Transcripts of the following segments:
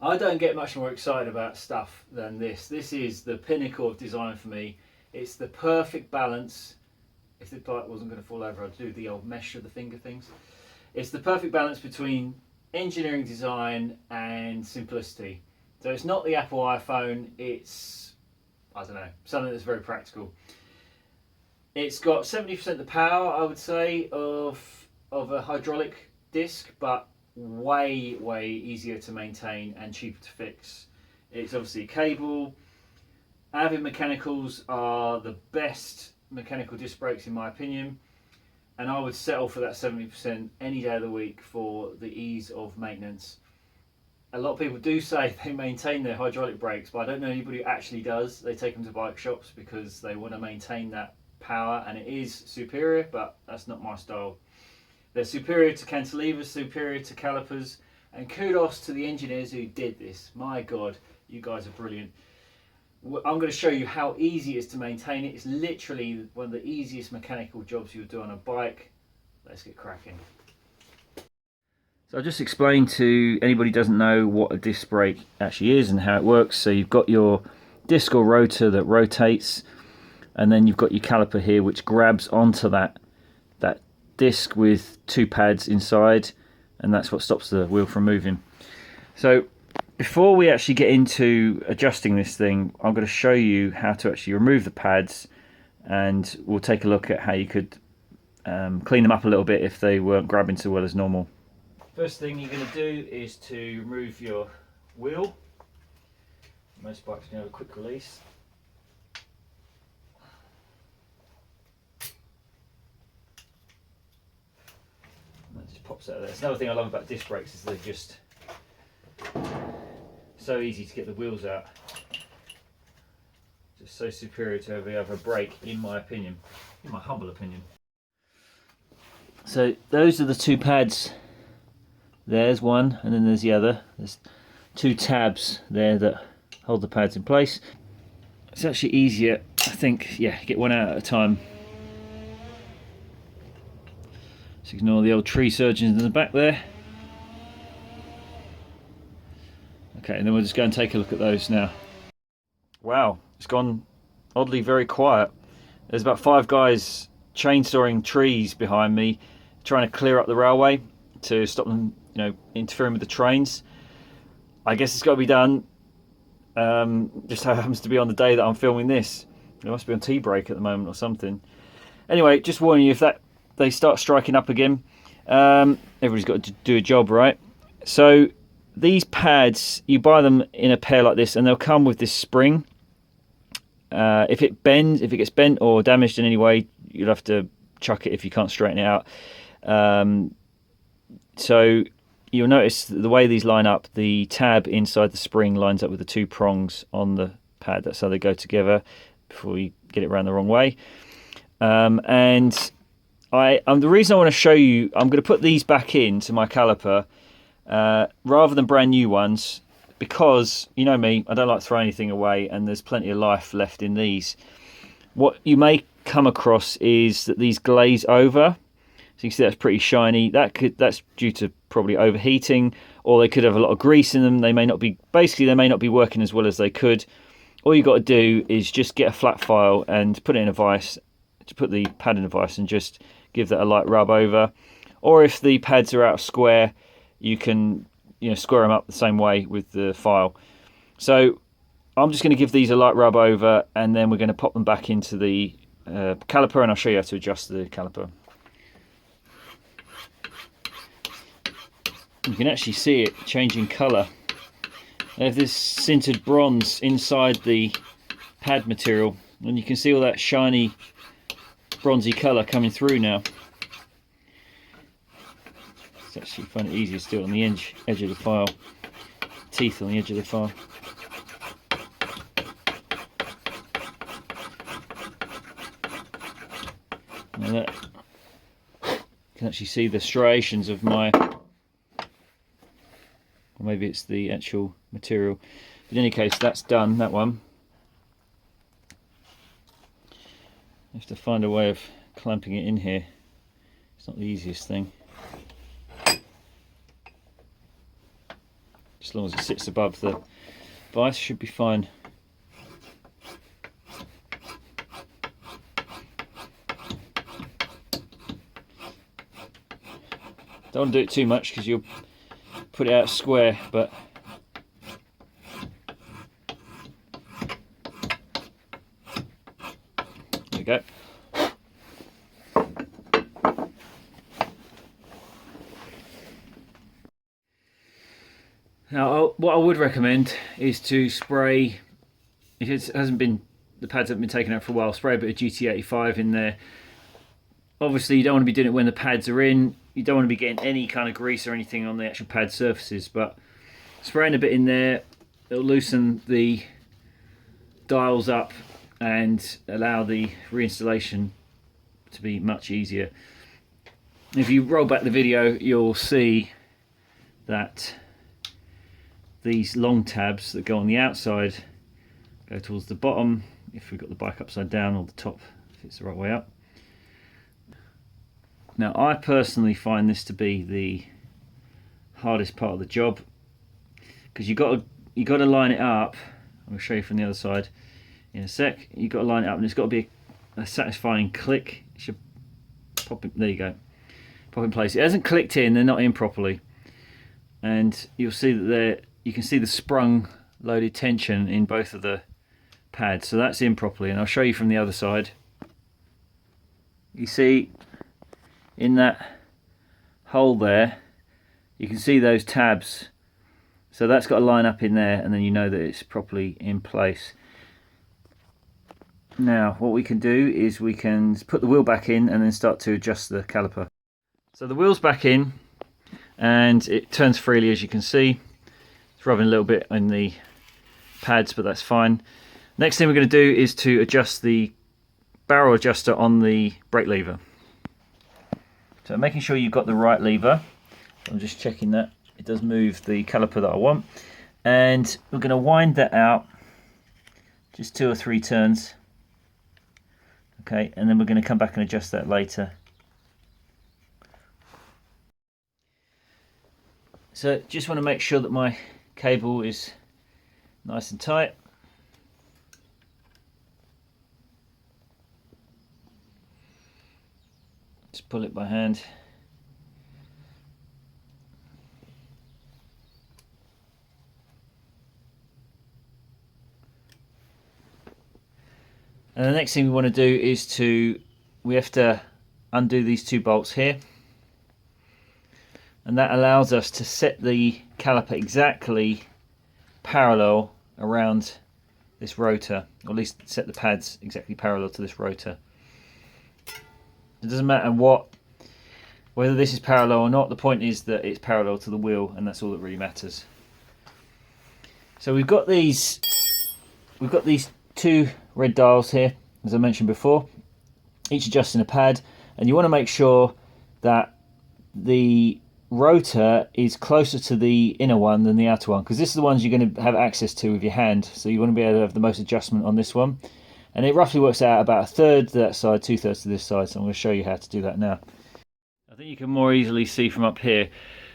I don't get much more excited about stuff than this. This is the pinnacle of design for me. It's the perfect balance. If the bike wasn't going to fall over, I'd do the old mesh of the finger things. It's the perfect balance between engineering design and simplicity. So it's not the Apple iPhone, it's, I don't know, something that's very practical. It's got 70% the power, I would say, of a hydraulic disc, but way easier to maintain and cheaper to fix. It's obviously a cable. Avid mechanicals are the best mechanical disc brakes in my opinion, and I would settle for that 70% any day of the week for the ease of maintenance. A lot of people do say they maintain their hydraulic brakes, but I don't know anybody who actually does. They take them to bike shops because they want to maintain that power, and it is superior, but that's not my style. They're superior to cantilevers, superior to calipers, and kudos to the engineers who did this. My God, you guys are brilliant. I'm going to show you how easy it is to maintain it. It's literally one of the easiest mechanical jobs you'll do on a bike. Let's get cracking. So I'll just explain to anybody who doesn't know what a disc brake actually is and how it works. So you've got your disc or rotor that rotates, and then you've got your caliper here which grabs onto that disc with two pads inside, and that's what stops the wheel from moving. So before we actually get into adjusting this thing, I'm going to show you how to actually remove the pads, and we'll take a look at how you could clean them up a little bit if they weren't grabbing so well as normal. First thing you're going to do is to remove your wheel. Most bikes can have a quick release. And that just pops out of there. It's another thing I love about disc brakes is they're just so easy to get the wheels out. Just so superior to every other brake in my opinion, in my humble opinion. So those are the two pads. There's one, and then there's the other. There's two tabs there that hold the pads in place. It's actually easier, I think, yeah, get one out at a time. So ignore the old tree surgeons in the back there. Okay, and then we'll just go and take a look at those now. Wow, it's gone oddly very quiet. There's about 5 guys chainsawing trees behind me, trying to clear up the railway to stop them, you know, interfering with the trains. I guess it's got to be done. Just so happens to be on the day that I'm filming this. It must be on tea break at the moment or something. Anyway, just warning you, if they start striking up again, everybody's got to do a job, right? So these pads, you buy them in a pair like this, and they'll come with this spring. If it gets bent or damaged in any way, you'll have to chuck it if you can't straighten it out. So you'll notice the way these line up, the tab inside the spring lines up with the 2 prongs on the pad. That's how they go together before you get it around the wrong way. And the reason I want to show you, I'm going to put these back into my caliper rather than brand new ones, because you know me, I don't like to throw anything away, and there's plenty of life left in these. What you may come across is that these glaze over. So you can see that's pretty shiny. That's due to probably overheating, or they could have a lot of grease in them. They may not be working as well as they could. All you've got to do is just get a flat file and put it in a vise, to put the pad in a vise, and just give that a light rub over. Or if the pads are out of square, you can square them up the same way with the file. So I'm just going to give these a light rub over, and then we're going to pop them back into the caliper, and I'll show you how to adjust the caliper. You can actually see it changing colour. They have this sintered bronze inside the pad material, and you can see all that shiny bronzy colour coming through now. It's actually find it easier to do it on the edge of the file, teeth on the edge of the file. Now that, you can actually see the striations of my, or maybe it's the actual material. But in any case, that's done, that one. I have to find a way of clamping it in here. It's not the easiest thing. as long as it sits above the vise, should be fine. Don't want to do it too much because you'll put it out square, but there you go. Now, what I would recommend is to spray, if it hasn't been, the pads haven't been taken out for a while, spray a bit of GT85 in there. Obviously, you don't want to be doing it when the pads are in. You don't want to be getting any kind of grease or anything on the actual pad surfaces, but spraying a bit in there, it'll loosen the dials up and allow the reinstallation to be much easier. If you roll back the video, you'll see that these long tabs that go on the outside go towards the bottom if we've got the bike upside down, or the top if it's the right way up. Now, I personally find this to be the hardest part of the job, because you got to line it up. I'll show you from the other side in a sec. You've got to line it up, and it's got to be a satisfying click. It should pop in, there you go, pop in place. It hasn't clicked in; they're not in properly, and you'll see that you can see the sprung loaded tension in both of the pads, so that's in properly. And I'll show you from the other side. You see, in that hole there, you can see those tabs, so that's got to line up in there, and then you know that it's properly in place. Now, what we can do is we can put the wheel back in and then start to adjust the caliper. So the wheel's back in and it turns freely, as you can see. It's rubbing a little bit in the pads, but that's fine. Next thing we're going to do is to adjust the barrel adjuster on the brake lever. So making sure you've got the right lever. I'm just checking that it does move the caliper that I want. And we're going to wind that out, just 2 or 3 turns. Okay, and then we're going to come back and adjust that later. So just want to make sure that my cable is nice and tight. Just pull it by hand. And the next thing we want to do is we have to undo these 2 bolts here. And that allows us to set the caliper exactly parallel around this rotor, or at least set the pads exactly parallel to this rotor. It doesn't matter whether this is parallel or not, the point is that it's parallel to the wheel, and that's all that really matters. So we've got these 2 red dials here, as I mentioned before, each adjusting a pad, and you want to make sure that the rotor is closer to the inner one than the outer one, because this is the ones you're going to have access to with your hand, so you want to be able to have the most adjustment on this one. And it roughly works out about 1/3 to that side, 2/3 to this side, so I'm going to show you how to do that now. I think you can more easily see from up here.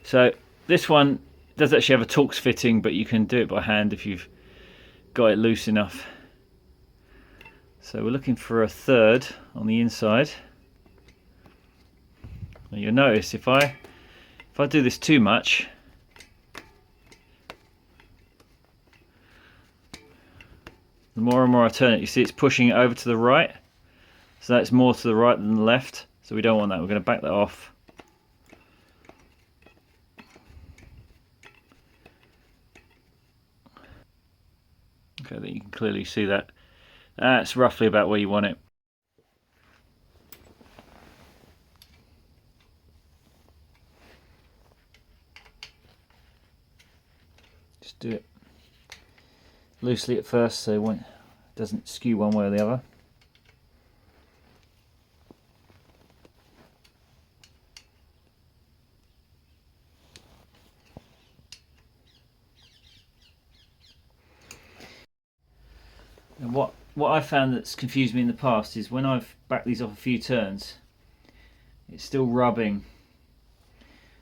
So this one does actually have a Torx fitting, but you can do it by hand if you've got it loose enough. So we're looking for 1/3 on the inside. Now you'll notice if I do this too much, the more and more I turn it, you see it's pushing it over to the right. So that's more to the right than the left. So we don't want that. We're going to back that off. Okay, I think you can clearly see that. That's roughly about where you want it. Just do it loosely at first so it doesn't skew one way or the other. And what I've found that's confused me in the past is when I've backed these off a few turns, it's still rubbing.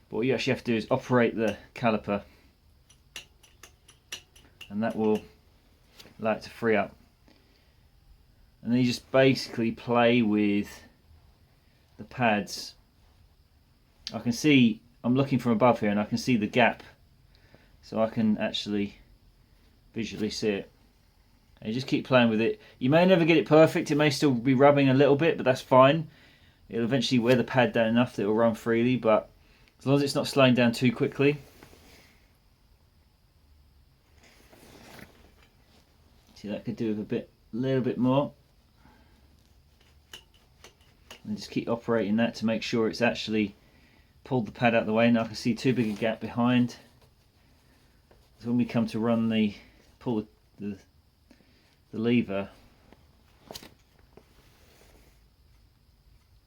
But what you actually have to do is operate the caliper and that will allow it to free up. And then you just basically play with the pads. I can see, I'm looking from above here and I can see the gap, so I can actually visually see it. And you just keep playing with it. You may never get it perfect, it may still be rubbing a little bit, but that's fine. It'll eventually wear the pad down enough that it will run freely, but as long as it's not slowing down too quickly. See, that could do with a little bit more. And just keep operating that to make sure it's actually pulled the pad out of the way. Now I can see too big a gap behind. So when we come to run pull the lever,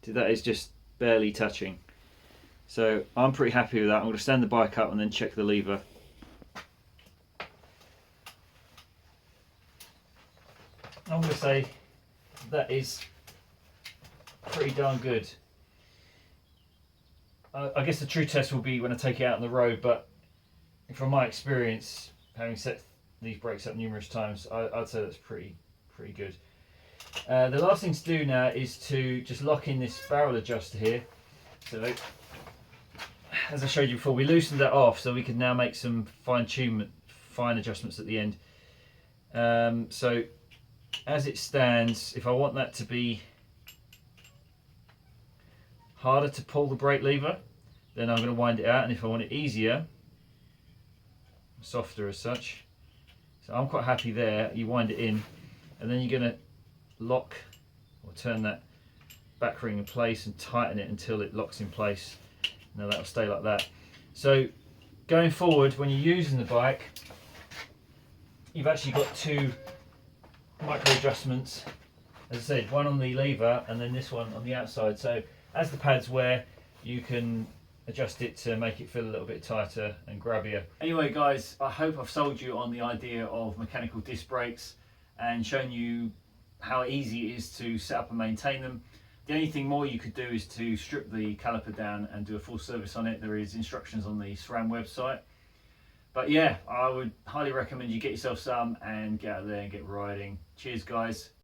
see, that is just barely touching. So I'm pretty happy with that. I'm going to stand the bike up and then check the lever. I'm going to say that is pretty darn good. I guess the true test will be when I take it out on the road, but from my experience, having set these brakes up numerous times, I'd say that's pretty good. The last thing to do now is to just lock in this barrel adjuster here. So as I showed you before, we loosened that off so we can now make some fine adjustments at the end. So as it stands, if I want that to be harder to pull the brake lever, then I'm going to wind it out, and if I want it easier, softer as such, so I'm quite happy there. You wind it in and then you're going to lock or turn that back ring in place and tighten it until it locks in place. Now that'll stay like that. So going forward, when you're using the bike, you've actually got two micro adjustments, as I said, one on the lever and then this one on the outside. So as the pads wear, you can adjust it to make it feel a little bit tighter and grabbier. Anyway guys, I hope I've sold you on the idea of mechanical disc brakes and shown you how easy it is to set up and maintain them. The only thing more you could do is to strip the caliper down and do a full service on it. There is instructions on the SRAM website. But yeah, I would highly recommend you get yourself some and get out there and get riding. Cheers guys.